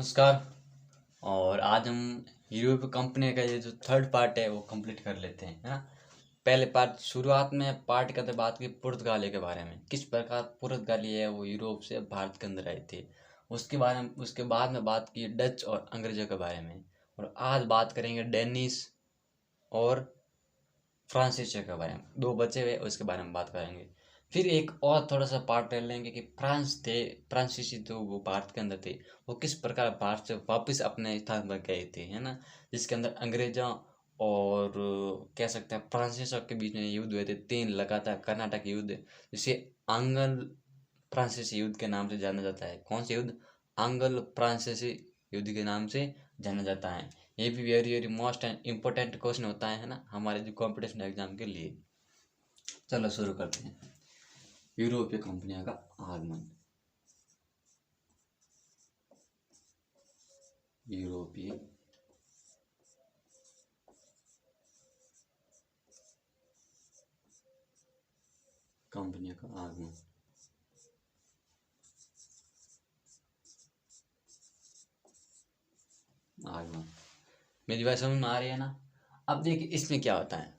नमस्कार। और आज हम यूरोप कंपनी का ये जो थर्ड पार्ट है वो कंप्लीट कर लेते हैं, है ना। पहले पार्ट शुरुआत में पार्ट करते बात की पुर्तगाली के बारे में, किस प्रकार पुर्तगाली है वो यूरोप से भारत के अंदर आए थे। उसके बाद में बात की डच और अंग्रेजों के बारे में। और आज बात करेंगे डेनिस और फ्रांसीसी के बारे में। दो बचे हुए उसके बारे में बात करेंगे। फिर एक और थोड़ा सा पार्ट ले लेंगे कि फ्रांसीसी तो वो भारत के अंदर थे, वो किस प्रकार भारत से वापस अपने स्थान पर गए थे, है ना। जिसके अंदर अंग्रेजों और कह सकते हैं फ्रांसीसियों के बीच में युद्ध हुए थे, 3 लगातार कर्नाटक युद्ध, जिसे आंग्ल फ्रांसीसी युद्ध के नाम से जाना जाता है। कौन से युद्ध? आंग्ल फ्रांसीसी युद्ध के नाम से जाना जाता है। ये भी very very most and important question होता है ना, हमारे जो कॉम्पिटिशन एग्जाम के लिए। चलो शुरू करते हैं। यूरोपीय कंपनियों का आगमन। यूरोपीय कंपनियों का आगमन। मेरी बात समझ में आ रही है ना। अब देखिए इसमें क्या होता है।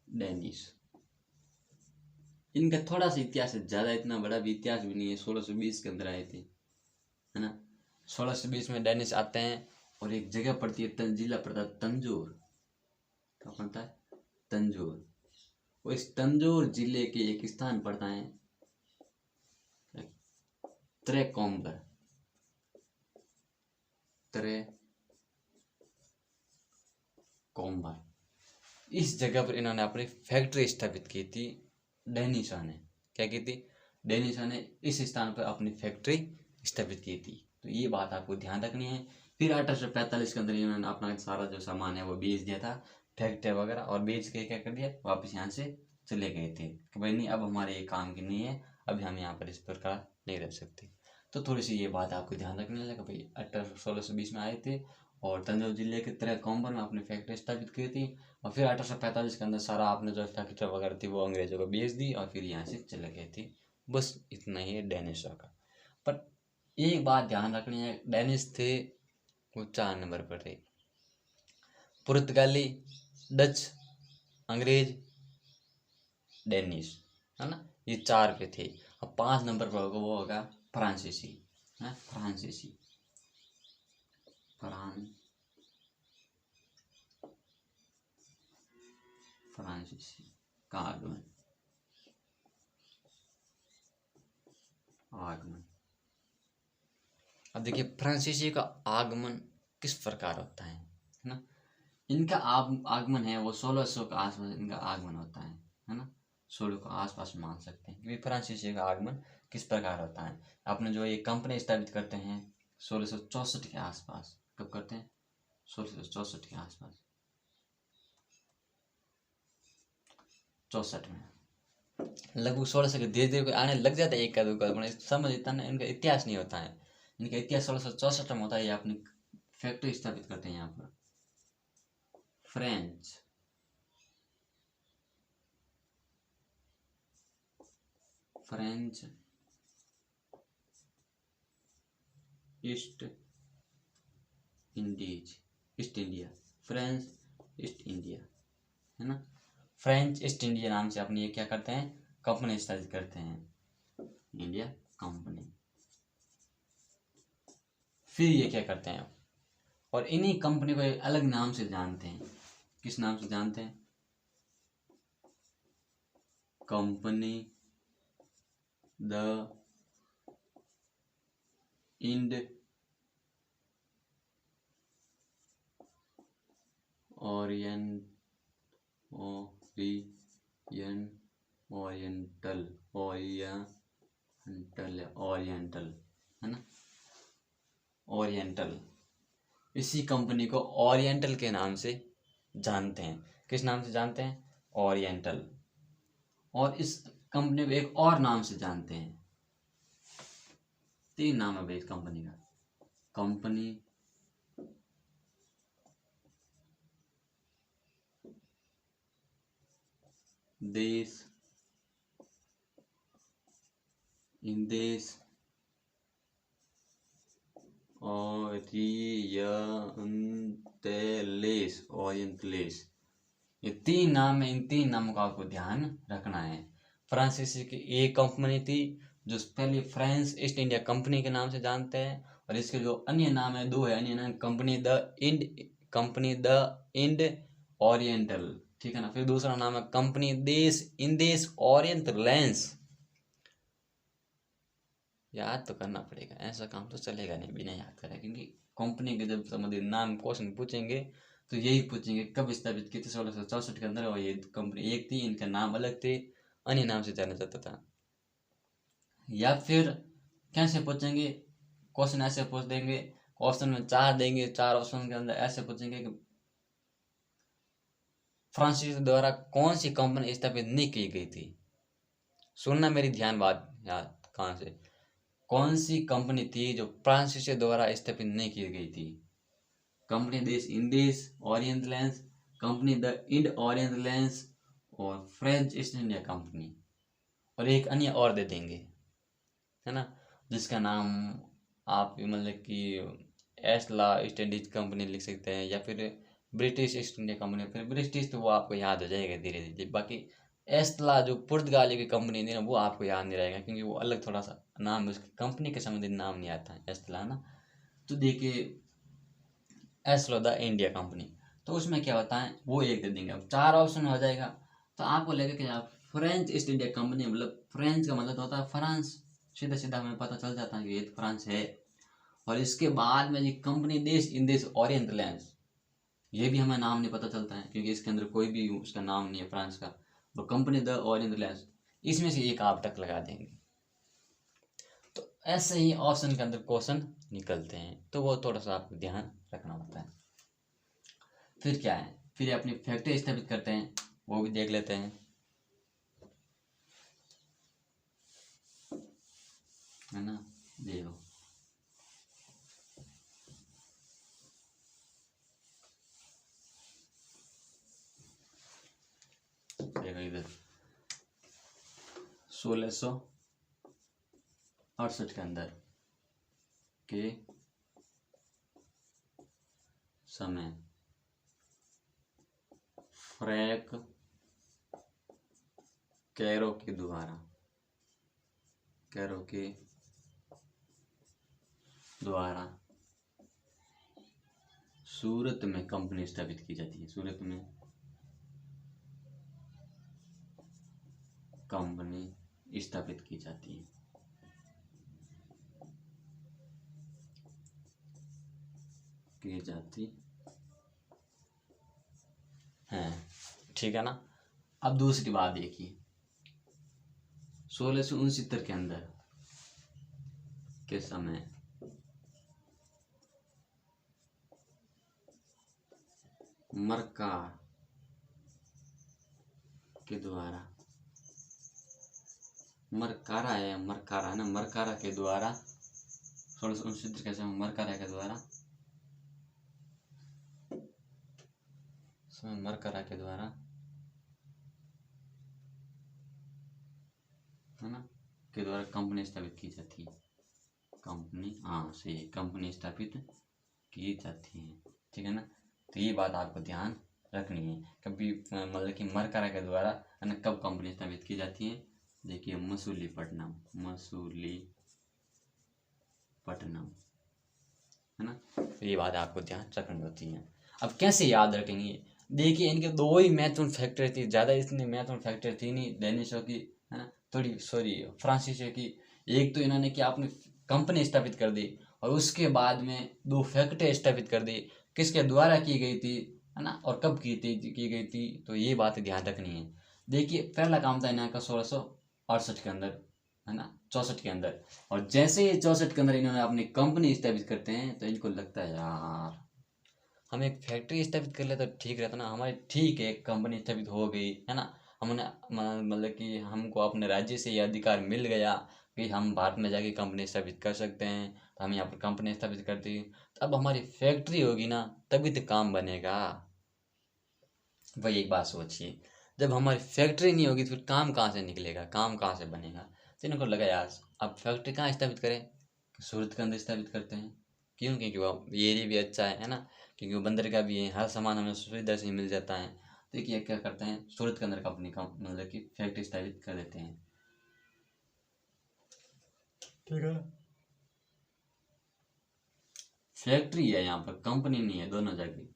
डेनिश, इनका थोड़ा सा इतिहास है, ज़्यादा इतना बड़ा भी इतिहास भी नहीं है। 1620 के अंदर आए थे, है ना। 1620 में डेनिश आते हैं और एक जगह पड़ती है, जिला पड़ता है तंजौर। क्या पड़ता है? तंजौर। और इस तंजौर जिले के एक स्थान पड़ता है त्रेकोम्बर। त्रेकोम्बर, इस जगह पर इन्होंने अपनी फैक्ट्री स्थापित की थी। डेनिशा ने क्या की थी? डेनिशा ने इस स्थान पर अपनी फैक्ट्री स्थापित की थी। तो ये बात आपको ध्यान रखनी है। फिर 1845 के अंदर इन्होंने अपना सारा जो सामान है वो बेच दिया था, फैक्ट्री वगैरह, और बेच के क्या कर दिया, वापस यहाँ से चले गए थे कि भाई नहीं, अब हमारे ये काम की नहीं है, अभी हम यहाँ पर इस प्रकार नहीं रह सकते। तो थोड़ी सी ये बात आपको ध्यान रखने लगा भाई। 1620 में आए थे और तंजौर जिले के त्रेकोम्बर में अपनी फैक्ट्री स्थापित की थी। और फिर 1845 के अंदर सारा आपने जो फैक्ट्री वगैरह थी वो अंग्रेजों को बेच दी और फिर यहाँ से चले गए थे। बस इतना ही है डेनिशों का। पर एक बात ध्यान रखनी है, डेनिश थे वो 4 नंबर पर थे। पुर्तगाली, डच, अंग्रेज, डेनिश, है ना, ये 4 पे थे। अब 5 नंबर पर होगा वो होगा फ्रांसीसी, है फ्रांसीसी। फ्रांसीसी का आगमन। अब देखिए फ्रांसीसी का आगमन किस प्रकार होता है ना। इनका आगमन है वो 1600 के आसपास इनका आगमन होता है ना। 16 के आसपास मान सकते हैं कि फ्रांसीसी का आगमन किस प्रकार होता है। अपने जो ये कंपनी स्थापित करते हैं 1664 के आसपास। कब करते हैं? 1664 के आसपास, 64 में। लगभग 1600 के धीरे धीरे आने लग जाता है एक का दो का, समझ इतना इनका इतिहास नहीं होता है। इनका इतिहास 1664 में होता है। ये अपनी फैक्ट्री स्थापित करते हैं यहाँ पर। French east India, French east India, है ना। फ्रेंच ईस्ट इंडिया नाम से अपनी ये क्या करते हैं, कंपनी स्थापित करते हैं, इंडिया कंपनी। फिर ये क्या करते हैं, और इन्हीं कंपनी को एक अलग नाम से जानते हैं। किस नाम से जानते हैं? कंपनी द इंड ओरिएंटल, है ना, ओरिएंटल। इसी कंपनी को ओरिएंटल के नाम से जानते हैं। किस नाम से जानते हैं? ओरिएंटल। और इस कंपनी को एक और नाम से जानते हैं। 3 नाम है भाई इस कंपनी का। कंपनी देश, इंदेश, ओरिएंटलिस। ये 3 नाम है, इन 3 नामों का आपको ध्यान रखना है। फ्रांसीसी की एक कंपनी थी जो पहले फ्रांस ईस्ट इंडिया कंपनी के नाम से जानते हैं, और इसके जो अन्य नाम है, 2 है अन्य नाम, कंपनी द इंड ओरिएंटल, ठीक है ना। फिर दूसरा नाम है कंपनी देश इंदेश ओरिएंटलेंस। याद तो करना पड़ेगा, ऐसा काम तो चलेगा नहीं बिना याद करें, क्योंकि कंपनी के जब संबंधित नाम क्वेश्चन पूछेंगे तो यही पूछेंगे कब स्थापित की थी 1664 के अंदर, और ये कंपनी एक थी, इनका नाम अलग थे, अन्य नाम से जाना जाता था। या फिर कैसे पूछेंगे, क्वेश्चन ऐसे पूछ देंगे, ऑप्शन में 4 देंगे, 4 ऑप्शन के अंदर ऐसे पूछेंगे कि फ्रांसीसी द्वारा कौन सी कंपनी स्थापित नहीं की गई थी। सुनना मेरी ध्यान बात, याद कहाँ से, कौन सी कंपनी थी जो फ्रांसीसी द्वारा स्थापित नहीं की गई थी। कंपनी देश इंडीज ओरिएंटलेंस, कंपनी द इंड ओरिएंटलेंस, और फ्रेंच ईस्ट इंडिया कंपनी, और एक अन्य और दे देंगे, है ना, जिसका नाम आप मतलब कि एस्ला ईस्ट इंडीज कंपनी लिख सकते हैं, या फिर ब्रिटिश ईस्ट इंडिया कंपनी। फिर ब्रिटिश तो वो आपको याद हो जाएगा धीरे धीरे, बाकी एस्ला जो पुर्तगाली की कंपनी थी ना, वो आपको याद नहीं रहेगा, क्योंकि वो अलग थोड़ा सा नाम है, उसकी कंपनी के संबंधित नाम नहीं आता है एस्ला ना। तो देखिए एस्लो द इंडिया कंपनी, तो उसमें क्या होता है, वो एक दे देंगे। अब 4 ऑप्शन हो जाएगा, तो आपको लगेगा कि आप फ्रेंच ईस्ट इंडिया कंपनी, मतलब फ्रेंच का मतलब होता है फ्रांस, सीधा सीधा हमें पता चल जाता है कि ये तो फ्रांस है। और इसके बाद में ये कंपनी देश इंदेश ओरिएंटलेंस, ये भी हमें नाम नहीं पता चलता है, क्योंकि इसके अंदर कोई भी उसका नाम नहीं है फ्रांस का। तो कंपनी द ओरिएंटलेंस, इसमें से एक आप टक लगा देंगे। तो ऐसे ही ऑप्शन के अंदर क्वेश्चन निकलते हैं, तो वो थोड़ा सा आपको ध्यान रखना होता है। फिर क्या है, फिर अपनी फैक्ट्री स्थापित करते हैं, वो भी देख लेते हैं, है ना। देखो देखो इधर 1668 के अंदर के समय फ्रैंक कैरो के द्वारा सूरत में कंपनी स्थापित की जाती है। सूरत में कंपनी स्थापित की जाती है, ठीक है ना। अब दूसरी बात देखिए, 1669 के अंदर के समय मरकार के द्वारा, मरकारा है ना, मरकारा के द्वारा 1669 के समय मरकारा के द्वारा है ना, के द्वारा कंपनी स्थापित की जाती है। कंपनी स्थापित की जाती है, ठीक है ना। तो ये बात आपको ध्यान रखनी है, कभी मतलब कि मरकारा के द्वारा है ना, कब कंपनी स्थापित की जाती है। देखिए मसूलीपट्टनम है ना, तो ये बात आपको ध्यान रखनी होती है। अब कैसे याद रखेंगे, देखिए इनके 2 ही महत्वपूर्ण फैक्टर थी, ज़्यादा इतनी महत्वपूर्ण फैक्टर थी नहीं डेनिशों की, है ना, थोड़ी सॉरी फ्रांसीसियों की। एक तो इन्होंने क्या, अपनी कंपनी स्थापित कर दी, और उसके बाद में 2 फैक्ट्री स्थापित कर दी, किसके द्वारा की गई थी, है ना, और कब की गई थी, तो ये बात ध्यान रखनी है। देखिए पहला काम था इन्हों का 1668 के अंदर, है ना, 64 के अंदर, और जैसे ही 64 के अंदर इन्होंने अपनी कंपनी स्थापित करते हैं, तो इनको लगता है यार हम एक फैक्ट्री स्थापित कर ले तो ठीक रहता ना, हमारी ठीक है कंपनी स्थापित हो गई, है ना, हमने मतलब कि हमको अपने राज्य से ये अधिकार मिल गया कि हम भारत में जाके कंपनी स्थापित कर सकते हैं, तो हम यहाँ पर कंपनी स्थापित कर दी, तो अब हमारी फैक्ट्री होगी ना, तभी तो काम बनेगा। वही एक बात सोचिए, जब हमारी फैक्ट्री नहीं होगी तो फिर काम कहाँ से निकलेगा, काम कहाँ से बनेगा। तो इनको लगा यार अब फैक्ट्री कहाँ स्थापित करें, सूरत के अंदर स्थापित करते हैं, क्यों? क्योंकि वो ये एरिया भी अच्छा है ना, क्योंकि वो बंदरगाह भी है, हर सामान हमें सुविधा से मिल जाता है। तो ये क्या करते हैं, सूरत के अंदर कंपनी का मतलब कि फैक्ट्री स्थापित कर देते हैं। ठीक है, फैक्ट्री है यहाँ पर, कंपनी नहीं है, दोनों जगह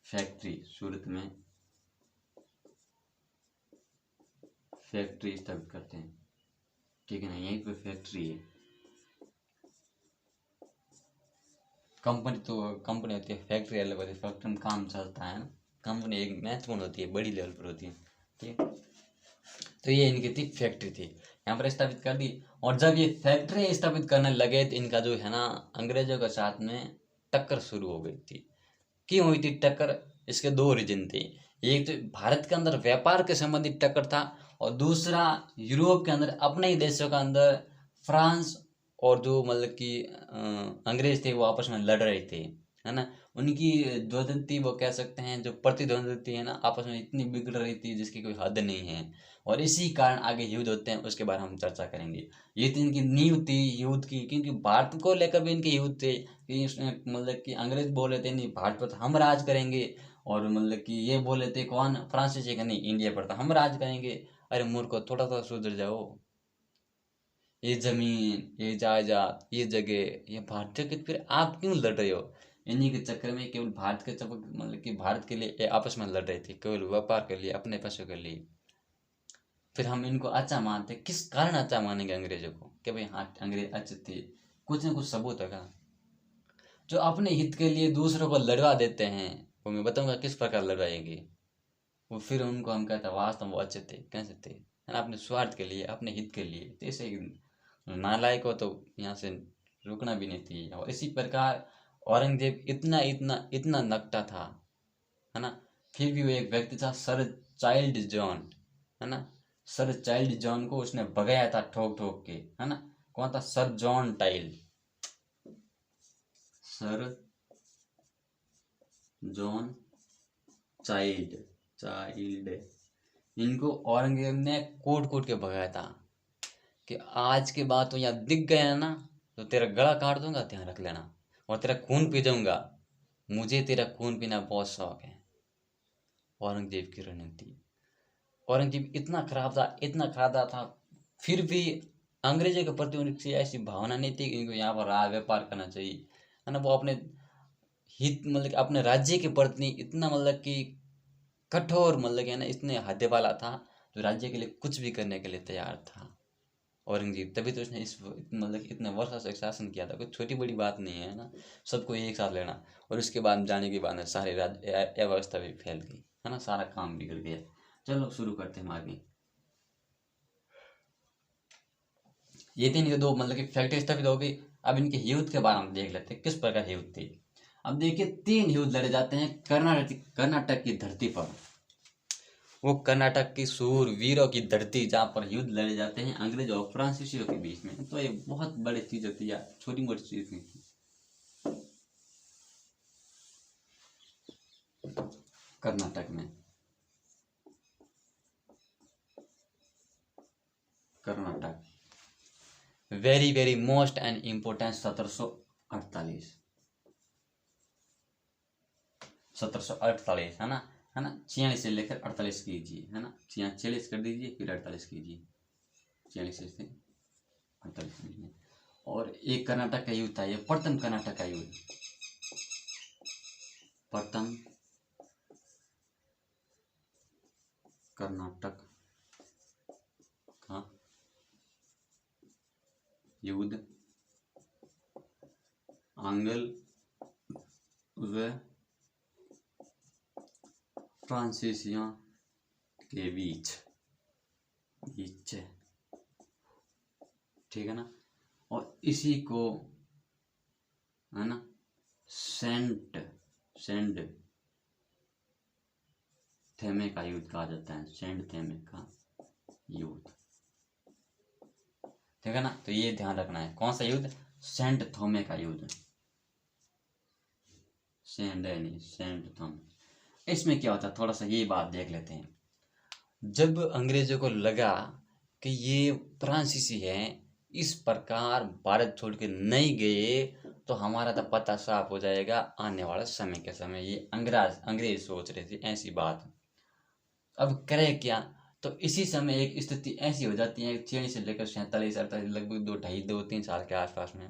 फैक्ट्री। सूरत में फैक्ट्री स्थापित करते हैं, ठीक है ना, यहीं पे फैक्ट्री है। कंपनी तो कंपनी होती है, फैक्ट्री अलग होती है, फैक्ट्री में काम चलता है ना। कंपनी एक महत्वपूर्ण होती है, बड़ी लेवल पर होती है, ठीक है। तो ये इनकी थी फैक्ट्री थी, यहाँ पर स्थापित कर दी। और जब ये फैक्ट्री स्थापित करने लगे तो इनका जो है ना अंग्रेजों के साथ में टक्कर शुरू हो गई थी। क्यों हुई थी टक्कर? इसके दो रीजन थे। एक तो भारत के अंदर व्यापार के संबंधित टक्कर था, और दूसरा यूरोप के अंदर अपने ही देशों के अंदर फ्रांस और जो मतलब कि अंग्रेज थे वो आपस में लड़ रहे थे, है ना। उनकी द्वंद्वती वो कह सकते हैं, जो प्रतिद्वंद्वती है ना आपस में इतनी बिगड़ रही थी जिसकी कोई हद नहीं है। और इसी कारण आगे युद्ध होते हैं, उसके बारे में हम चर्चा करेंगे। ये तो इनकी नींव थी युद्ध की, क्योंकि भारत को लेकर भी इनके युद्ध थे कि मतलब कि अंग्रेज बोले थे नहीं भारत पर तो हम राज करेंगे, और मतलब कि ये बोले थे कौन, फ्रांसीसी का नहीं, इंडिया पर तो हम राज करेंगे। अरे मूर्खो, थोड़ा सा सुधर जाओ। ये जमीन, ये जायदाद, ये जगह, ये भारतीय के, फिर आप क्यों लड़ रहे हो? इन्हीं के चक्कर में केवल भारत के चक्कर मतलब कि भारत के लिए ये आपस में लड़ रहे थे, केवल व्यापार के लिए, अपने पैसों के लिए। फिर हम इनको अच्छा मानते, किस कारण अच्छा मानेंगे अंग्रेजों को कि भाई हाँ अंग्रेज अच्छे थे? कुछ ना कुछ सबूत होगा। जो अपने हित के लिए दूसरों को लड़वा देते हैं, वो मैं बताऊंगा किस प्रकार लड़वाएंगे। वो फिर उनको हम कहते हैं वास्तव में वो अच्छे थे, कैसे थे, है ना, अपने स्वार्थ के लिए, अपने हित के लिए। तो ऐसे नालायक हो तो यहाँ से रुकना भी नहीं थी। और इसी प्रकार औरंगजेब इतना इतना इतना नकटा था, है ना, फिर भी वो एक व्यक्ति था सर चाइल्ड जॉन, है ना। सर चाइल्ड जॉन को उसने भगाया था ठोक ठोक के, है ना। कौन था? Sir John tile, sir John child, child. इनको औरंगजेब ने कोट कोट के भगाया था कि आज के बाद तो यहाँ दिख गया ना तो तेरा गला काट दूंगा, ध्यान रख लेना, और तेरा खून पी जाऊंगा। मुझे तेरा खून पीना बहुत शौक है। औरंगजेब की रणनीति। औरंगजेब इतना खराब था, इतना खराब था, फिर भी अंग्रेजों के प्रति उनकी ऐसी भावना नहीं थी कि इनको यहाँ पर राज व्यापार करना चाहिए, है ना। वो अपने हित मतलब कि अपने राज्य के प्रति इतना मतलब कि कठोर मतलब कि है ना, इतने हद वाला था, जो राज्य के लिए कुछ भी करने के लिए तैयार था औरंगजेब। तभी तो उसने इस मतलब कि इतने वर्षों से शासन किया था, कोई छोटी बड़ी बात नहीं है ना, सबको एक साथ लेना। और उसके बाद जाने के बाद में सारे राज्य अव्यवस्था भी फैल गई, है ना, सारा काम बिगड़ गया। चलो शुरू करते हैं हम आगे। ये तीन, ये दो मतलब कि फैक्ट्री स्थापित हो गई। अब इनके युद्ध के बारे में देख लेते हैं किस प्रकार युद्ध थे। अब देखिए तीन युद्ध लड़े जाते हैं कर्नाटक की धरती पर। वो कर्नाटक की सूर वीरों की धरती, जहाँ पर युद्ध लड़े जाते हैं अंग्रेज और फ्रांसीसियों के बीच में। तो ये बहुत बड़ी चीज होती है, छोटी मोटी चीज नहीं थी। कर्नाटक में, Karnataka very very most and important 1748, 1748, है ना 46 से लेकर 48 कीजिए, है ना, 46 कर दीजिए फिर 48 कीजिए, 46 से 48 कीजिए। और एक कर्नाटक का युद्ध था, ये प्रथम कर्नाटक का युद्ध, प्रथम कर्नाटक का युद्ध आंग्ल व फ्रांसीसियों के बीच, बीच, ठीक है ना। और इसी को है ना सेंट थेमे का युद्ध कहा जाता है, सेंट थेमे का युद्ध, ठीक है ना। तो ये ध्यान रखना है, कौन सा युद्ध? सेंट थोमे का युद्ध, सेंट थोमे। इसमें क्या होता है थोड़ा सा ये बात देख लेते हैं। जब अंग्रेजों को लगा कि ये फ्रांसीसी है, इस प्रकार भारत छोड़ के नहीं गए तो हमारा तो पता साफ हो जाएगा आने वाला समय के समय ये अंग्रेज सोच रहे थे ऐसी बात। अब करें क्या? तो इसी समय एक स्थिति ऐसी हो जाती है 46 से लेकर 47 48 लगभग 2 2.5 3 साल के आसपास में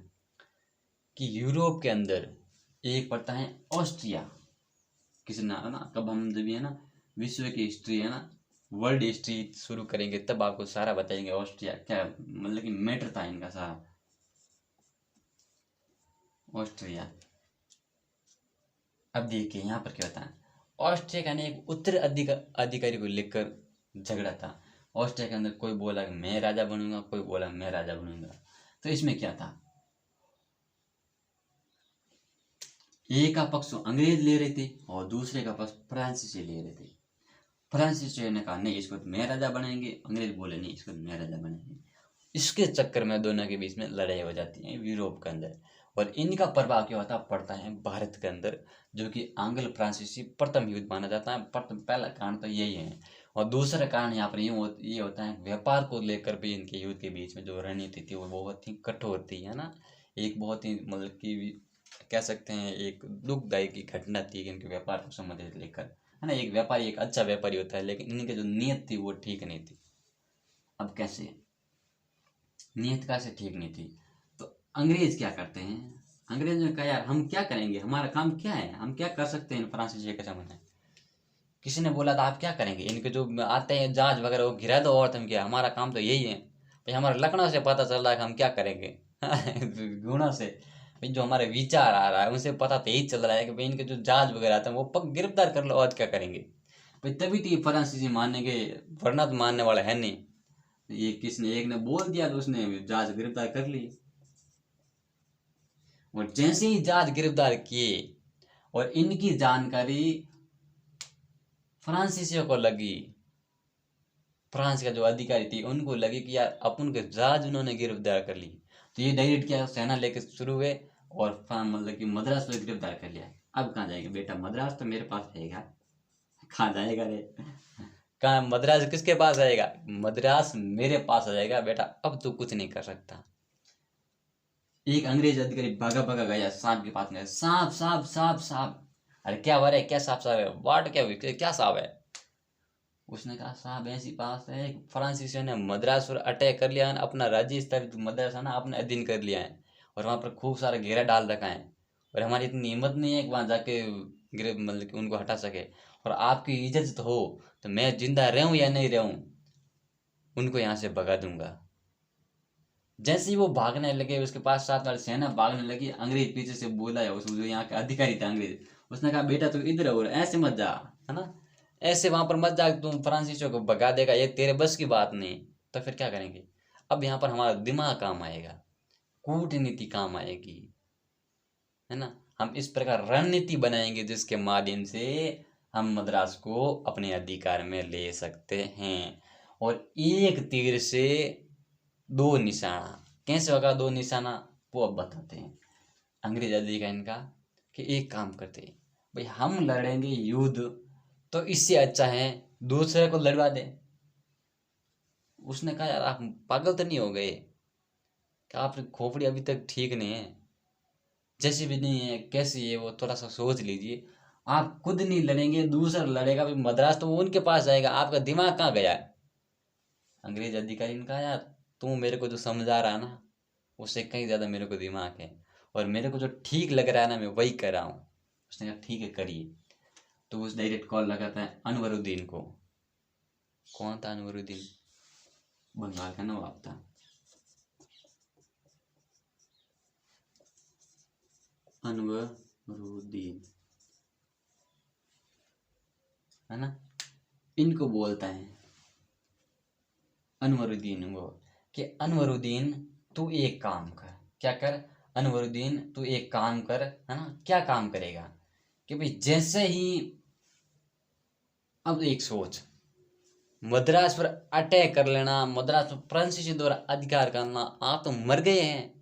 कि यूरोप के अंदर एक पड़ता है ऑस्ट्रिया। किसी ना है ना, कब हम जब ये ना विश्व की हिस्ट्री है ना वर्ल्ड हिस्ट्री शुरू करेंगे तब आपको सारा बताएंगे ऑस्ट्रिया क्या मतलब कि मैटर था इनका सारा। ऑस्ट्रिया, अब देखिए यहाँ पर क्या होता है। ऑस्ट्रिया का एक उत्तर अधिकारी को लेकर झगड़ा था। ऑस्ट्रिया के अंदर कोई बोला कि मैं राजा बनूंगा, कोई बोला मैं राजा बनूंगा। तो इसमें क्या था, एक का पक्ष अंग्रेज ले रहे थे और दूसरे का पक्ष फ्रांसीसी ले रहे थे। फ्रांसीसी ने कहा नहीं इसको तो मैं राजा बनेंगे, अंग्रेज बोले नहीं इसको तो मैं राजा बनेंगे। इसके चक्कर में दोनों के बीच में लड़ाई हो जाती है यूरोप के अंदर। और इनका प्रभाव क्या होता पड़ता है भारत के अंदर, जो कि आंग्ल फ्रांसीसी प्रथम युद्ध माना जाता है। पहला कारण तो यही है। और दूसरा कारण यहाँ पर ये होता है व्यापार को लेकर भी इनके युद्ध के बीच में जो रणनीति थी वो बहुत ही कठोर थी, है ना। एक बहुत ही मतलब कि कह सकते हैं एक दुखदायी की घटना थी कि इनके व्यापार को संबंधित लेकर, है ना। एक व्यापारी एक अच्छा व्यापारी होता है लेकिन इनकी जो नीयत थी वो ठीक नहीं थी। अब कैसे नीयत कैसे ठीक नहीं थी, तो अंग्रेज क्या करते हैं, अंग्रेज ने कहा यार हम क्या करेंगे, हमारा काम क्या है, हम क्या कर सकते हैं फ्रांसीसी के सामने। किसी ने बोला था आप क्या करेंगे, इनके जो आते हैं जहाज वगैरह वो गिरा दो और तुम क्या, हमारा काम तो यही है भाई। हमारा लखनऊ से पता चल रहा है कि हम क्या करेंगे गुणों से भाई जो हमारे विचार आ रहा है उनसे पता तो यही चल रहा है कि भाई इनके जो जहाज वगैरह आते हैं वो पक गिरफ्तार कर लो और क्या करेंगे भाई। तभी तो ये फ्रांसीसी मानेंगे, वरना तो मानने वाला है नहीं। ये किसने एक ने बोल दिया तो उसने जहाज गिरफ्तार कर लिए। और जैसे ही जहाज गिरफ्तार किए और इनकी जानकारी फ्रांसीसियों को लगी, फ्रांस का जो अधिकारी थी उनको लगी कि यार अपन के जहाज उन्होंने गिरफ्तार कर ली, तो ये डायरेक्ट क्या सेना लेकर शुरू हुए और मतलब कि मद्रास में गिरफ्तार कर लिया। अब कहाँ जाएगा बेटा, मद्रास तो मेरे पास रहेगा। कहाँ जाएगा रे, कहाँ मद्रास किसके पास आएगा, मद्रास मेरे पास आ जाएगा बेटा, अब तू कुछ नहीं कर सकता। एक अंग्रेज अधिकारी भागा भागा गया सांप के पास में, सांप सांप सांप सांप, अरे क्या हो रहा है, क्या सांप सांप है, वाट क्या हुई, क्या सांप है। उसने कहा साहब ऐसी बात है फ्रांसीसियों ने मद्रास पर अटैक कर लिया है, अपना राज्य स्तर मद्रास है ना अपने अधीन कर लिया है और वहाँ पर खूब सारा घेरा डाल रखा है और हमारी इतनी हिम्मत नहीं है कि वहाँ जाके गिरे मतलब कि उनको हटा सके। और आपकी इज्जत हो तो मैं जिंदा रहूं या नहीं रहूं उनको यहाँ से भगा दूंगा। जैसे ही वो भागने लगे उसके पास साथ वाली सेना भागने लगी, अंग्रेज पीछे से बोला है उसको जो यहाँ के अधिकारी थे अंग्रेज, उसने कहा बेटा तू इधर हो ऐसे मत जा, है ना, ऐसे वहां पर मत जा, तुम फ्रांसीसियों को भगा देगा, ये तेरे बस की बात नहीं। तो फिर क्या करेंगे, अब यहाँ पर हमारा दिमाग काम आएगा, कूटनीति काम आएगी, है ना। हम इस प्रकार रणनीति बनाएंगे जिसके माध्यम से हम मद्रास को अपने अधिकार में ले सकते हैं। और एक तीर से दो निशाना, कैसे होगा दो निशाना वो अब बताते हैं अंग्रेज अधिकारी इनका, कि एक काम करते हैं भाई हम लड़ेंगे युद्ध तो इससे अच्छा है दूसरे को लड़वा दे। उसने कहा यार आप पागल तो नहीं हो गए, कि आपकी खोपड़ी अभी तक ठीक नहीं है, जैसी भी नहीं है कैसी है वो थोड़ा सा सोच लीजिए। आप खुद नहीं लड़ेंगे दूसरा लड़ेगा, भाई मद्रास तो वो उनके पास जाएगा, आपका दिमाग कहाँ गया है। अंग्रेज अधिकारी ने कहा यार तू मेरे को जो समझा रहा है ना उससे कहीं ज़्यादा मेरे को दिमाग है और मेरे को जो ठीक लग रहा है ना मैं वही कर रहा हूँ। उसने कहा ठीक है करिए। तो उस डायरेक्ट कॉल लगाता है अनवरुद्दीन को। कौन था अनवरुद्दीन, बंगाल का नवाब था। अनवरुद्दीन, है ना, इनको बोलता है अनवरुद्दीन को कि अनवरुद्दीन तू एक काम कर, क्या कर, अनवरुद्दीन तू एक काम कर, है ना, क्या काम करेगा, कि भाई जैसे ही अब एक सोच मद्रास पर अटैक कर लेना, मद्रास पर फ्रांसीसी द्वारा अधिकार करना, आप तो मर गए हैं।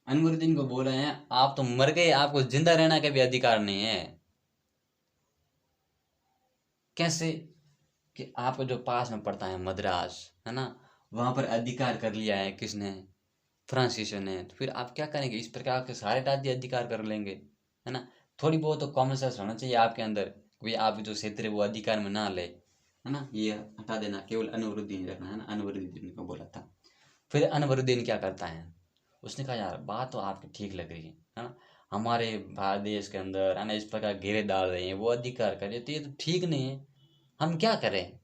अनवरुद्दीन को बोल रहे हैं आप तो मर गए, आपको जिंदा रहना का भी अधिकार नहीं है। कैसे, कि आपको जो पास में पड़ता है मद्रास, है ना, वहाँ पर अधिकार कर लिया है किसने, फ्रांसीसियों ने, तो फिर आप क्या करेंगे, इस प्रकार के सारे राज्य अधिकार कर लेंगे, है ना। थोड़ी बहुत तो कॉमन सेंस होना चाहिए आपके अंदर, भाई आप जो क्षेत्र है वो अधिकार में ना ले, है ना, ये हटा देना, केवल अनवरुद्दीन रखना, है ना, अनवरुद्दीन को बोला था। फिर अनवरुद्दीन क्या करता है, उसने कहा यार बात तो आपकी ठीक लग रही है ना, हमारे भारत देश के अंदर, है ना, इस प्रकार घेरे डाल रहे हैं, वो अधिकार करे, तो ये तो ठीक नहीं है, हम क्या करें।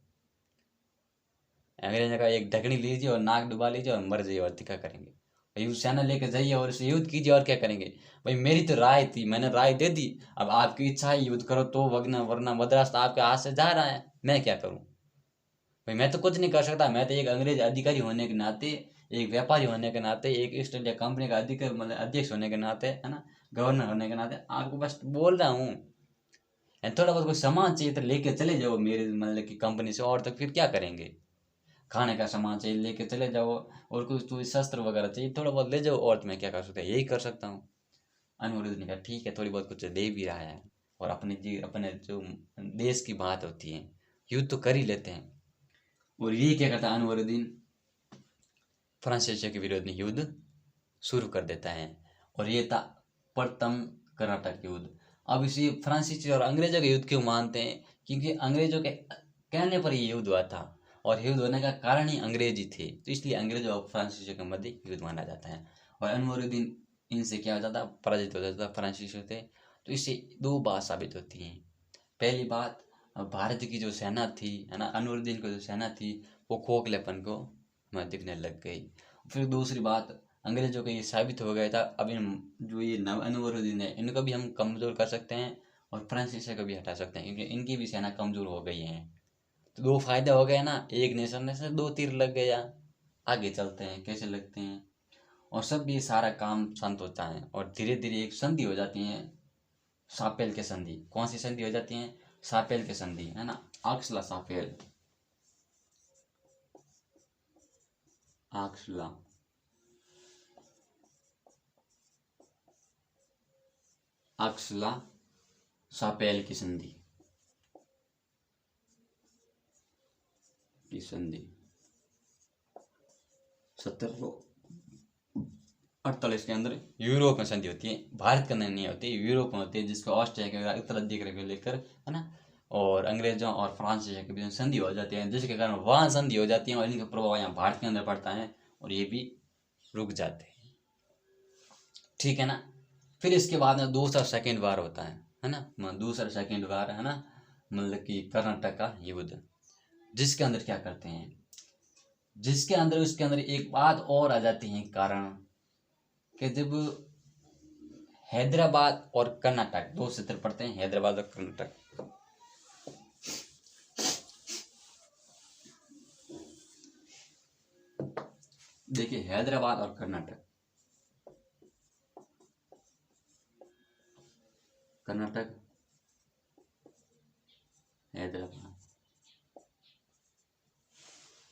अंग्रेज ने कहा एक ढकनी लीजिए और नाक डुबा लीजिए और मर जाइए, और क्या करेंगे, भाई सेना लेकर जाइए और उससे युद्ध कीजिए, और क्या करेंगे। भाई मेरी तो राय थी, मैंने राय दे दी, अब आपकी इच्छा है युद्ध करो तो, वरना वरना मद्रास तो आपके हाथ से जा रहा है, मैं क्या करूं। भाई मैं तो कुछ नहीं कर सकता, मैं तो एक अंग्रेज अधिकारी होने के नाते, एक व्यापारी होने के नाते, एक ईस्ट इंडिया कंपनी का अधिकारी मतलब अध्यक्ष होने के नाते, है ना, गवर्नर होने के नाते आपको बस बोल रहा हूँ। थोड़ा बहुत कोई सामान चाहिए तो लेके चले जाओ मेरे मतलब की कंपनी से, और तक फिर क्या करेंगे, खाने का सामान चाहिए लेके चले जाओ, और कुछ तो शस्त्र वगैरह चाहिए थोड़ा बहुत ले जाओ, और तो मैं क्या कर सकता, यही कर सकता हूँ। अनिरुद्ध ने कहा ठीक है, थोड़ी बहुत कुछ दे भी रहा है, और अपने जो देश की बात होती है, युद्ध तो कर ही लेते हैं। और ये क्या करता है अनवरुद्दीन, फ्रांसीसियों के विरोध में युद्ध शुरू कर देता है, और ये था प्रथम कर्नाटक युद्ध। अब इसी फ्रांसीसी और अंग्रेजों के युद्ध क्यों मानते हैं, क्योंकि अंग्रेजों के कहने पर ये युद्ध हुआ था, और युद्ध होने का कारण ही अंग्रेज ही थे, तो इसलिए अंग्रेजों और फ्रांसीसियों के मध्य युद्ध माना जाता है। और अनवरुद्दीन इनसे क्या हो जाता, पराजित हो जाता, फ्रांसीसियों थे। तो इससे दो बात साबित होती हैं। पहली बात, भारत की जो सेना थी, है ना, अनवरुद्दीन की जो सेना थी, वो खोखलेपन को दिखने लग गई। फिर दूसरी बात, अंग्रेजों को ये साबित हो गया था, अब इन जो ये नव अनवरुद्दीन है इनको भी हम कमज़ोर कर सकते हैं, और फ्रांसीसियों को भी हटा सकते हैं, क्योंकि इनकी भी सेना कमज़ोर हो गई है। तो दो फायदे हो गए ना, एक नेशन से दो तीर लग गया। आगे चलते हैं कैसे लगते हैं, और सब ये सारा काम शांत होता है, और धीरे धीरे एक संधि हो जाती है, सापेल के संधि। कौन सी संधि हो जाती है, सापेल के संधि, है ना, आक्सला सापेल, आक्सला आक्सला सापेल की संधि, की संधि 1748 के अंदर यूरोप में संधि होती है, भारत के अंदर नहीं होती, यूरोप में होती है, जिसको ऑस्ट्रिया के उत्तराधिकारी को लेकर, है ना, और अंग्रेजों और फ्रांसीसियों के बीच संधि हो जाती है, जिसके कारण वहाँ संधि हो जाती है, और इनका प्रभाव यहाँ भारत के अंदर पड़ता है, और ये भी रुक जाते हैं, ठीक है ना। फिर इसके बाद में दूसरा सेकेंड वार होता है ना, दूसरा सेकेंड वार, है ना, मतलब कि कर्नाटक का युद्ध, जिसके अंदर क्या करते हैं, जिसके अंदर उसके अंदर एक बात और आ जाती है कारण, कि जब हैदराबाद और कर्नाटक दो क्षेत्र पड़ते हैं, हैदराबाद और कर्नाटक, देखिए हैदराबाद और कर्नाटक, कर्नाटक हैदराबाद,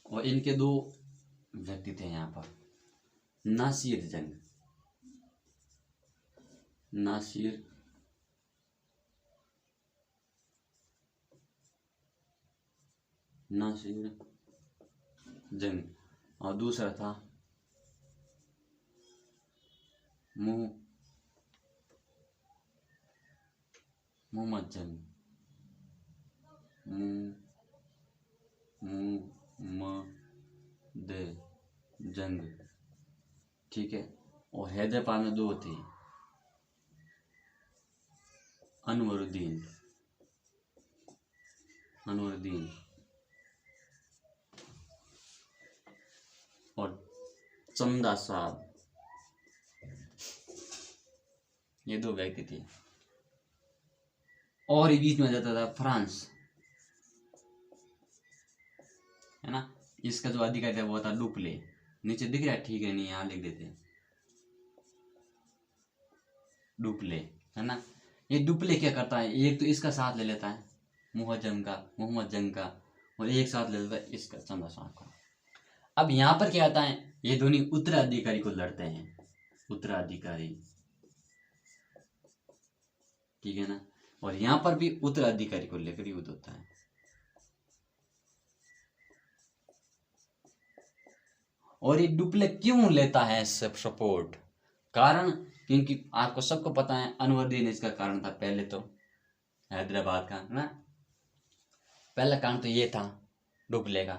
और इनके दो व्यक्ति थे यहाँ पर, नासिर जंग, नासिर नासिर जंग, और दूसरा था मोहम्मद जंग, मोहम्मद जंग, ठीक है। और हैदराबाद में दो थे, अनवरुद्दीन, अनवरुद्दीन और चंदा साहब, ये दो व्यक्ति थे। और बीच में जाता था फ्रांस, है ना, इसका जो अधिकारी था वो था डुप्ले, नीचे दिख रहा है, ठीक है, नहीं यहाँ लिख देते हैं डुप्ले, है ना। ये डुप्ले क्या करता है, एक तो इसका साथ ले लेता है मोहम्मद जंग का, और एक साथ ले लेता है इसका, चंदा साहब का। अब यहाँ पर क्या आता है, ये दोनों उत्तराधिकारी को लड़ते हैं, उत्तराधिकारी, ठीक है ना, और यहाँ पर भी उत्तराधिकारी को लेकर युद्ध होता है। और ये डुप्ले क्यों लेता है सब सपोर्ट? कारण, क्योंकि आपको सबको पता है अनवरदीन इसका कारण था पहले तो, हैदराबाद का ना। पहला कारण तो ये था डुप्ले का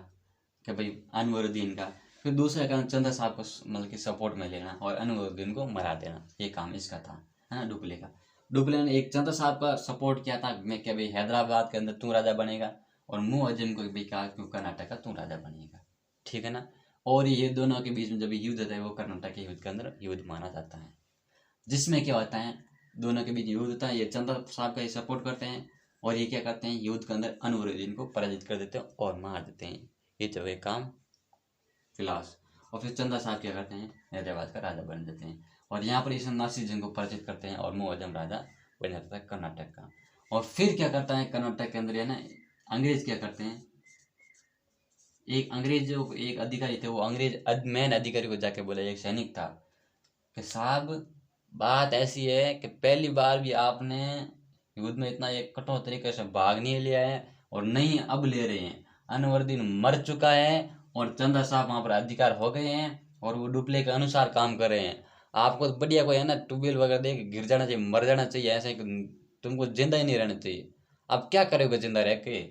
कि भाई अनवरुद्दीन का। फिर दूसरा कारण चंदा साहब को मतलब कि सपोर्ट में लेना और अनवरुद्दीन को मरा देना, ये काम इसका था, है ना, डुप्ले का। डुप्ले ने एक चंदा साहब का सपोर्ट किया था, मैं क्या भाई हैदराबाद के अंदर तू राजा बनेगा, और मुअज्जम को भी कहा कि कर्नाटक का तू राजा बनेगा, ठीक है ना। और ये दोनों के बीच में जब युद्ध होता है वो कर्नाटक के युद्ध के अंदर युद्ध माना जाता है, जिसमें क्या होता है दोनों के बीच युद्ध होता है, ये चंदा साहब का ये सपोर्ट करते हैं और ये क्या करते हैं युद्ध के अंदर अनवरुद्दीन को पराजित कर देते हैं और मार देते हैं। ये जो है काम फिलास। और फिर चंदा साहब क्या करते हैं हैदराबाद का राजा बन जाते हैं, और यहाँ पर ईसन नासिर जंग को पराजित करते हैं और मुअज्जम राजा बन जाता है कर्नाटक का। और फिर क्या करता है कर्नाटक के अंदर है ना, अंग्रेज क्या करते हैं, एक अंग्रेज जो एक अधिकारी थे वो अंग्रेज मैन अधिकारी को जाके बोला, एक सैनिक था, कि साहब बात ऐसी है कि पहली बार भी आपने युद्ध में इतना एक कठोर तरीके से भाग नहीं लिया है और नहीं अब ले रहे हैं। अनवरुद्दीन मर चुका है और चंदा साहब वहां पर अधिकार हो गए हैं और वो डुप्ले के अनुसार काम कर रहे हैं। आपको तो बढ़िया कोई है ना ट्यूबवेल वगैरह देख गिर जाना चाहिए, मर जाना चाहिए, ऐसे तुमको जिंदा ही नहीं रहना चाहिए। अब क्या करोगे जिंदा रह के?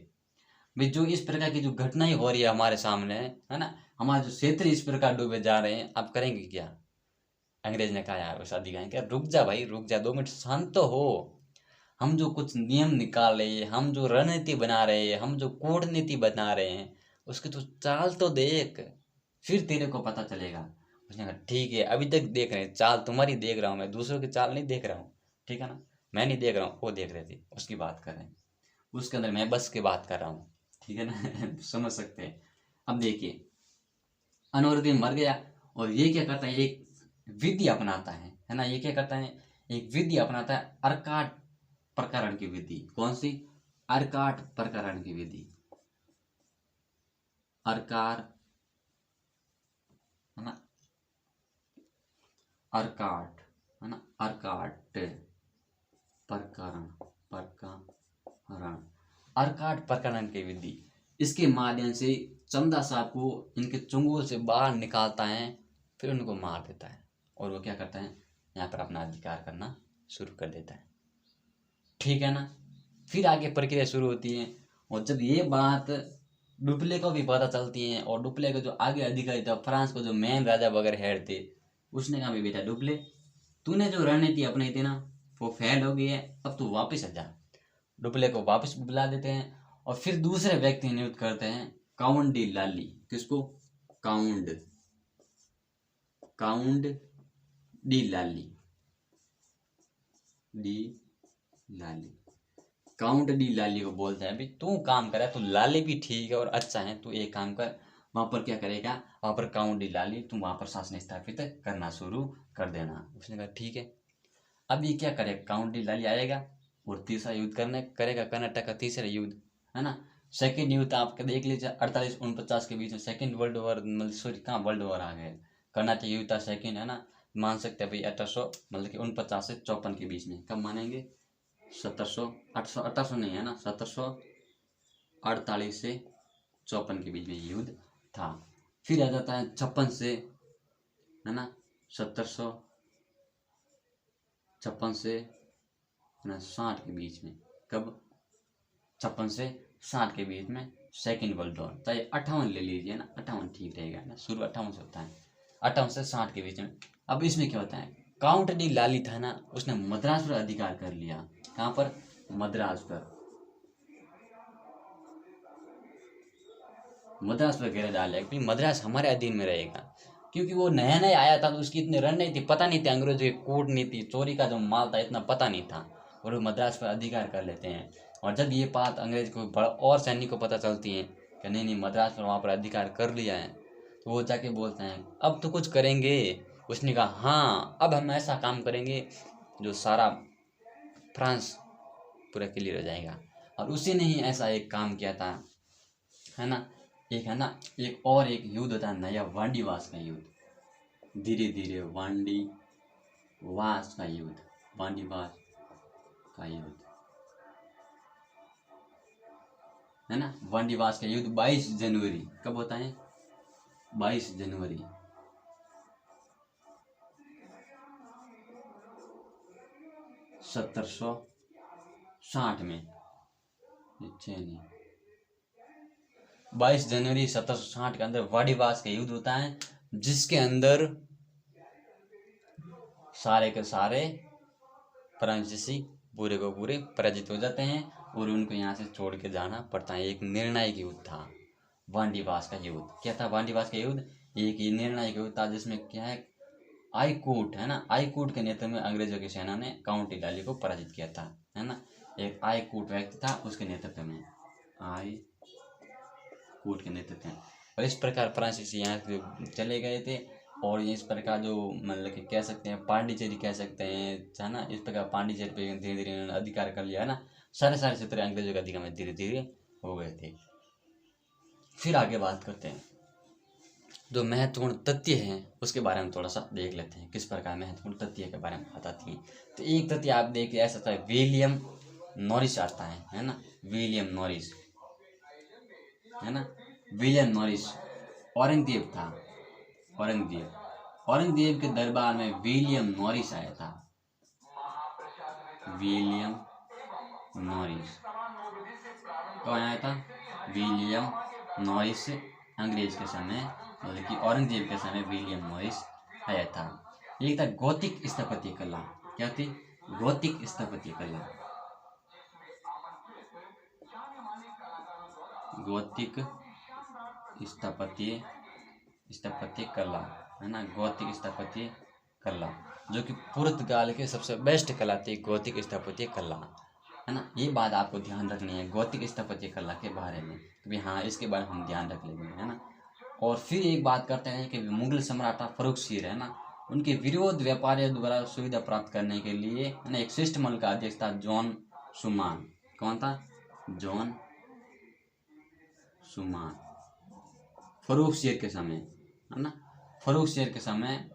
भाई जो इस प्रकार की जो घटनाएं हो रही है हमारे सामने, है ना, हमारे जो क्षेत्र इस प्रकार डूबे जा रहे हैं, आप करेंगे क्या? अंग्रेज ने कहा यार उस अधिकारी क्या, रुक जा भाई रुक जा, 2 मिनट शांत तो हो। हम जो कुछ नियम निकाल रहे हैं, हम जो रणनीति बना रहे हैं, हम जो कूटनीति बना रहे हैं, उसकी तो चाल तो देख, फिर तेरे को पता चलेगा। उसने कहा ठीक है, अभी तक देख रहे हैं चाल तुम्हारी देख रहा हूँ मैं, दूसरों की चाल नहीं देख रहा हूँ, ठीक है ना। मैं नहीं देख रहा हूँ, वो देख रहे थे, उसकी बात कर रहे हैं, उसके अंदर मैं बस की बात कर रहा हूँ, ठीक है ना। समझ सकते हैं। अब देखिए अनवरुद्दीन मर गया और ये क्या करता है, एक विधि अपनाता है ना, ये क्या करता है एक विधि अपनाता है, अर्काट प्रकरण की विधि। कौन सी? अर्काट प्रकरण की विधि। अर्कार, है ना, अर्काट, है ना, अर्काट प्रकरण, प्रकरण, अर्काट प्रकरण की विधि। इसके माध्यम से चंदा साहब को इनके चंगुल से बाहर निकालता है, फिर उनको मार देता है और वो क्या करता है यहाँ पर अपना अधिकार करना शुरू कर देता है, ठीक है ना। फिर आगे प्रक्रिया शुरू होती है और जब ये बात डुप्ले को भी पता चलती है और डुप्ले का जो आगे अधिकारी था फ्रांस को जो मेन राजा वगैरह हेड थे, उसने कहा बेटा डुप्ले तूने जो रणनीति अपनाई थी ना वो फेल हो गई है, अब तू वापस आ जा। डुप्ले को वापस बुला देते हैं और फिर दूसरे व्यक्ति नियुक्त करते हैं काउंट डी लाली। किसको? काउंट, काउंट डी लाली, डी लाली, काउंट डी लाली को बोलते हैं भाई तू काम करे, तू लाली भी ठीक है और अच्छा है, तू एक काम कर, वहां पर क्या करेगा, वहां पर काउंट डी लाली तू वहां पर शासन स्थापित करना शुरू कर देना। उसने कहा ठीक है। अब ये क्या करेगा, काउंट डी लाली आएगा और तीसरा युद्ध करने करेगा, कर्नाटक का तीसरा युद्ध, है ना। सेकेंड युद्ध आपके देख लीजिए 48-49 के बीच में सेकेंड वर्ल्ड वॉर, मतलब सॉरी कहाँ वर्ल्ड वॉर आ गए, कर्नाटक युद्ध था सेकेंड, है ना। मान सकते हैं भाई 1800 मतलब कि 49 से 54 के बीच में, कब मानेंगे 1700 800 1800 नहीं है ना, 1748 से 54 के बीच में युद्ध था। फिर आ जाता है 56 से, है ना, 1756 से है ना 60 के बीच में, कब 56 से 60 के बीच में सेकेंड वर्ल्ड वॉर, चाहे 58 ले लीजिए ना, 58 ठीक रहेगा ना, शुरू 58 से होता है, 58 से 60 के बीच में। अब इसमें क्या होता है, काउंट डी लाली था ना, उसने मद्रास पर अधिकार कर लिया। कहाँ पर? मद्रास पर, मद्रास पर घेरा डाला कि मद्रास हमारे अधीन में रहेगा, क्योंकि वो नया नया आया था तो उसकी इतनी रणनीति पता नहीं थी, अंग्रेजों की कूटनीति चोरी का जो माल था इतना पता नहीं था, और वो मद्रास पर अधिकार कर लेते हैं। और जब ये बात अंग्रेज को बड़ा और सैनिक को पता चलती है कि नहीं नहीं मद्रास पर वहाँ पर अधिकार कर लिया है, तो वो जाके बोलते हैं अब तो कुछ करेंगे। उसने कहा हाँ अब हम ऐसा काम करेंगे जो सारा फ्रांस पूरा क्लियर हो जाएगा। और उसी ने ही ऐसा एक काम किया था, है ना। एक है ना एक और एक युद्ध होता है नया, वांडीवास का युद्ध, धीरे धीरे वांडीवास का युद्ध, वांडीवास का युद्ध, है ना। वांडीवास का युद्ध 22 जनवरी, कब होता है? 22 जनवरी 1760 में, 22 जनवरी 1760 के अंदर वाडीवास का युद्ध होता है, जिसके अंदर सारे के सारे फ्रांसीसी पूरे को पूरे पराजित हो जाते हैं और उनको यहाँ से छोड़ के जाना पड़ता है। एक निर्णायक युद्ध था वाडीवास का युद्ध। क्या था वाडीवास का युद्ध? एक ये निर्णायक युद्ध था जिसमें क्या है, आई कोट है ना, आई कोट के नेतृत्व में अंग्रेजों की सेना ने काउंट इटाली को पराजित किया था, है ना। एक आई कोट व्यक्ति था, उसके नेतृत्व में, आई कोट के नेतृत्व में। और इस प्रकार फ्रांसीसी यहाँ से चले गए थे और इस प्रकार जो मतलब कि कह सकते हैं पांडिचेरी कह सकते हैं, है ना। इस प्रकार पांडिचेरी पे धीरे धीरे इन्होंने अधिकार कर लिया, है ना। सारे क्षेत्र अंग्रेजों के अधिकार में धीरे धीरे हो गए थे। फिर आगे बात करते हैं, जो महत्वपूर्ण तथ्य हैं उसके बारे में थोड़ा सा देख लेते हैं, किस प्रकार महत्वपूर्ण तथ्य के बारे में बताती हैं। तो एक तथ्य आप देखिए ऐसा था, विलियम नॉरिस आता है ना, विलियम नॉरिस, है ना। विलियम नॉरिस औरंगजेब था, औरंगजेब के दरबार में विलियम नॉरिस आया था, विलियम नॉरिस कौन आया था? विलियम नॉरिस अंग्रेज के समय, मतलब कि औरंगजेब के समय विलियम नॉरिस आया था। एक था गौतिक स्थापत्य कला। क्या थी? गौतिक स्थापत्य कला, गौतिक स्थापत्य कला, है ना। गौतिक स्थापत्य कला जो कि पुर्तगाल के सबसे बेस्ट कला थी, गौतिक स्थापत्य कला, है ना। ये बात आपको ध्यान रखनी है गौतिक स्थापत्य कला के बारे में, कि हाँ इसके बारे में हम ध्यान रख लेंगे, है ना। और फिर एक बात करते हैं कि मुगल सम्राट फर्रुखशीर, है ना, उनके विरोध व्यापारियों द्वारा सुविधा प्राप्त करने के लिए, है ना, एक शिष्टमंडल का अध्यक्ष था जॉन सुमान। कौन था? जॉन सुमान। फर्रुखशीर के समय, है ना, फर्रुखशीर के समय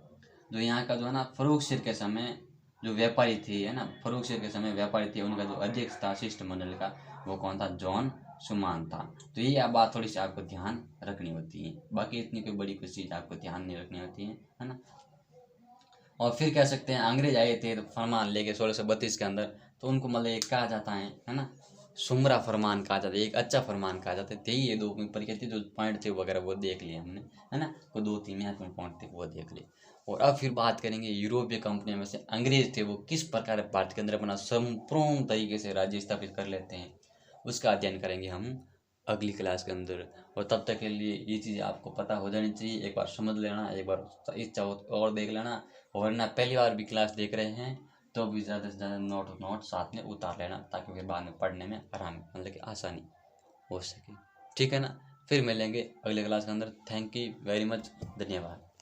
जो यहाँ का जो है ना, फर्रुखशीर के समय जो व्यापारी थे, है ना, फर्रुखशीर के समय व्यापारी थे, उनका जो अध्यक्ष था शिष्टमंडल का, वो कौन था? जॉन सुमान था। तो ये बात थोड़ी सी आपको ध्यान रखनी होती है, बाकी इतनी कोई बड़ी कुछ चीज़ आपको ध्यान नहीं रखनी होती है ना। और फिर कह सकते हैं अंग्रेज आए थे तो फरमान लेके 1632 के अंदर, तो उनको मतलब एक कहा जाता है ना, सुमरा फरमान कहा जाता है, एक अच्छा फरमान कहा जाता है। यही ये दो परीक्षा थी, जो पॉइंट थे वगैरह वो देख लिए हमने, है ना, वो 2-3 महत्वपूर्ण पॉइंट थे वो देख लिए। और अब फिर बात करेंगे यूरोपीय कंपनियों में से अंग्रेज थे वो किस प्रकार भारत के अंदर अपना संपूर्ण तरीके से राज्य स्थापित कर लेते हैं, उसका अध्ययन करेंगे हम अगली क्लास के अंदर। और तब तक के लिए ये चीज़ आपको पता हो जानी चाहिए, एक बार समझ लेना, एक बार इच्छा और देख लेना। और ना पहली बार भी क्लास देख रहे हैं तो भी ज़्यादा से ज़्यादा नोट साथ में उतार लेना, ताकि फिर बाद में पढ़ने में आराम, मतलब कि आसानी हो सके, ठीक है ना। फिर मिलेंगे अगले क्लास के अंदर। थैंक यू वेरी मच, धन्यवाद।